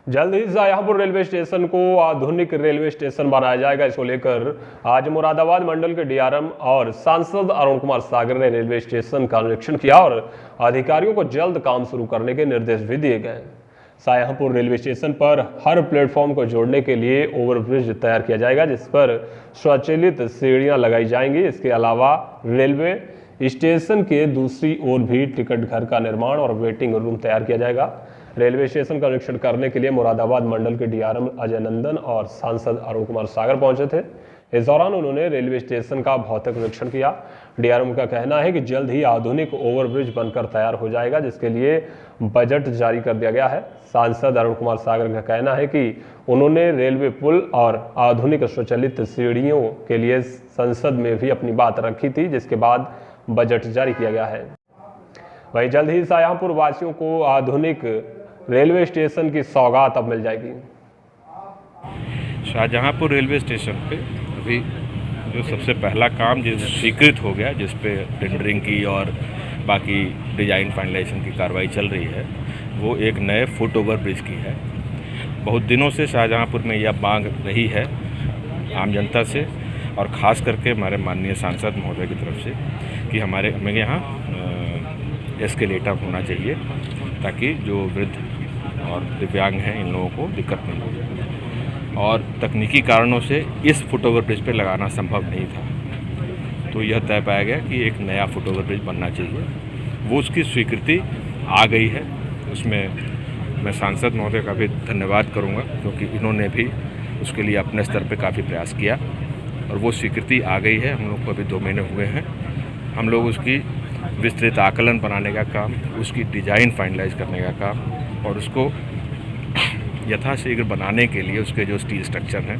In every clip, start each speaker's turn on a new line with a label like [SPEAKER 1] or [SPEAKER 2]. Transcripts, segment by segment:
[SPEAKER 1] जल्द ही Shahjahanpur railway station को आधुनिक रेलवे स्टेशन बनाया जाएगा। इसको लेकर आज मुरादाबाद मंडल के डीआरएम और सांसद अरुण कुमार सागर ने रेलवे स्टेशन का निरीक्षण किया और अधिकारियों को जल्द काम शुरू करने के निर्देश भी दिए गए। शाहजहांपुर रेलवे स्टेशन पर हर प्लेटफॉर्म को जोड़ने के लिए ओवरब्रिज तैयार किया जाएगा, जिस पर स्वचालित सीढ़ियां लगाई जाएंगी। इसके अलावा रेलवे स्टेशन के दूसरी ओर भी टिकट घर का निर्माण और वेटिंग रूम तैयार किया जाएगा। रेलवे स्टेशन का निरीक्षण करने के लिए मुरादाबाद मंडल के डीआरएम अजय नंदन और सांसद अरुण कुमार सागर पहुंचे थे। इस दौरान उन्होंने रेलवे स्टेशन का भौतिक निरीक्षण किया। डीआरएम का कहना है कि जल्द ही आधुनिक ओवरब्रिज बनकर तैयार हो जाएगा, जिसके लिए बजट जारी कर दिया गया है। सांसद अरुण कुमार सागर का कहना है कि उन्होंने रेलवे पुल और आधुनिक स्वचालित सीढ़ियों के लिए संसद में भी अपनी बात रखी थी, जिसके बाद बजट जारी किया गया है। वहीं जल्द ही शाहजहांपुर वासियों को आधुनिक रेलवे स्टेशन की सौगात अब मिल जाएगी।
[SPEAKER 2] शाहजहांपुर रेलवे स्टेशन पे अभी जो सबसे पहला काम जो स्वीकृत हो गया, जिस पे टेंडरिंग की और बाकी डिज़ाइन फाइनलाइजेशन की कार्रवाई चल रही है, वो एक नए फुट ओवर ब्रिज की है। बहुत दिनों से शाहजहांपुर में यह मांग रही है आम जनता से और ख़ास करके हमारे माननीय सांसद महोदय की तरफ से कि हमारे यहाँ एस्केलेटर होना चाहिए, ताकि जो वृद्ध और दिव्यांग हैं इन लोगों को दिक्कत नहीं हो। और तकनीकी कारणों से इस फुट ओवर ब्रिज पर लगाना संभव नहीं था, तो यह तय पाया गया कि एक नया फुट ओवर ब्रिज बनना चाहिए। वो उसकी स्वीकृति आ गई है। उसमें मैं सांसद महोदय का भी धन्यवाद करूंगा, क्योंकि इन्होंने भी उसके लिए अपने स्तर पर काफ़ी प्रयास किया और वो स्वीकृति आ गई है। हम लोग को अभी 2 महीने हुए हैं। हम लोग उसकी विस्तृत आकलन बनाने का काम, उसकी डिज़ाइन फाइनलाइज करने का काम और उसको यथाशीघ्र बनाने के लिए उसके जो स्टील स्ट्रक्चर हैं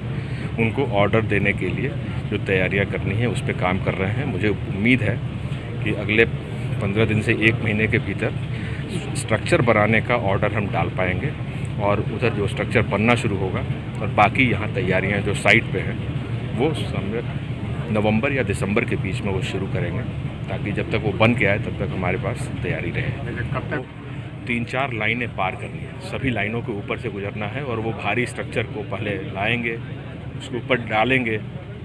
[SPEAKER 2] उनको ऑर्डर देने के लिए जो तैयारियां करनी है उस पर काम कर रहे हैं। मुझे उम्मीद है कि अगले 15 दिन से 1 महीने के भीतर स्ट्रक्चर बनाने का ऑर्डर हम डाल पाएंगे और उधर जो स्ट्रक्चर बनना शुरू होगा और बाकी यहाँ तैयारियाँ जो साइट पे हैं वो नवंबर या दिसंबर के बीच में वो शुरू करेंगे, ताकि जब तक वो बन के आए तब तक हमारे पास तैयारी रहे। कब तक 3-4 लाइनें पार करनी है, सभी लाइनों के ऊपर से गुजरना है और वो भारी स्ट्रक्चर को पहले लाएंगे, उसके ऊपर डालेंगे,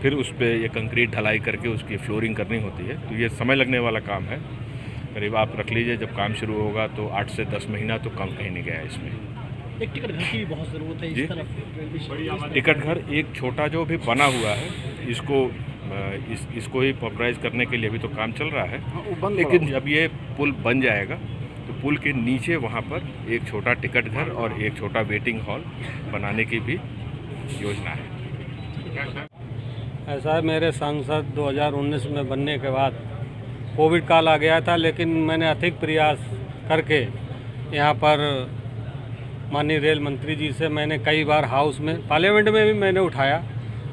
[SPEAKER 2] फिर उस पर ये कंक्रीट ढलाई करके उसकी फ्लोरिंग करनी होती है। तो ये समय लगने वाला काम है। करीब आप रख लीजिए, जब काम शुरू होगा तो 8 से 10 महीना तो कम कहीं नहीं गया है इसमें।
[SPEAKER 3] एक टिकट घर की भी बहुत ज़रूरत है इस तरफ।
[SPEAKER 2] टिकट घर एक छोटा जो भी बना हुआ है, इसको ही पॉपुलराइज करने के लिए अभी तो काम चल रहा है। लेकिन जब ये पुल बन जाएगा तो पुल के नीचे वहाँ पर एक छोटा टिकट घर और एक छोटा वेटिंग हॉल बनाने की भी योजना है।
[SPEAKER 4] ऐसा है, मेरे सांसद 2019 में बनने के बाद कोविड काल आ गया था, लेकिन मैंने अधिक प्रयास करके यहाँ पर माननीय रेल मंत्री जी से मैंने कई बार हाउस में, पार्लियामेंट में भी मैंने उठाया।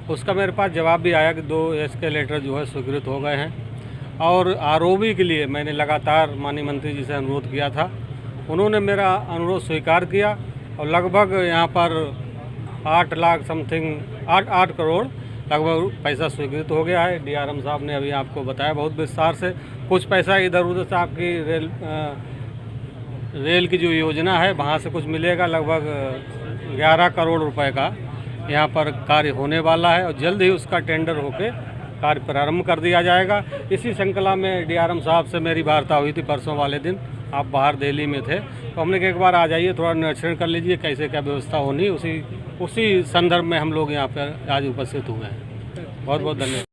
[SPEAKER 4] उसका मेरे पास जवाब भी आया कि 2 एस्केलेटर जो है स्वीकृत हो गए हैं। और आरओबी के लिए मैंने लगातार माननीय मंत्री जी से अनुरोध किया था। उन्होंने मेरा अनुरोध स्वीकार किया और लगभग यहाँ पर 8 लाख समथिंग 8 करोड़ लगभग पैसा स्वीकृत हो गया है। डीआरएम साहब ने अभी आपको बताया बहुत विस्तार से। कुछ पैसा इधर उधर से आपकी रेल की जो योजना है वहाँ से कुछ मिलेगा। लगभग 11 करोड़ रुपए का यहाँ पर कार्य होने वाला है और जल्द ही उसका टेंडर होकर कार्य प्रारंभ कर दिया जाएगा। इसी श्रृंखला में डीआरएम साहब से मेरी वार्ता हुई थी परसों वाले दिन। आप बाहर दिल्ली में थे, तो हमने कहा एक बार आ जाइए, थोड़ा निरीक्षण कर लीजिए कैसे क्या व्यवस्था होनी। उसी संदर्भ में हम लोग यहाँ पर आज उपस्थित हुए हैं। बहुत बहुत धन्यवाद।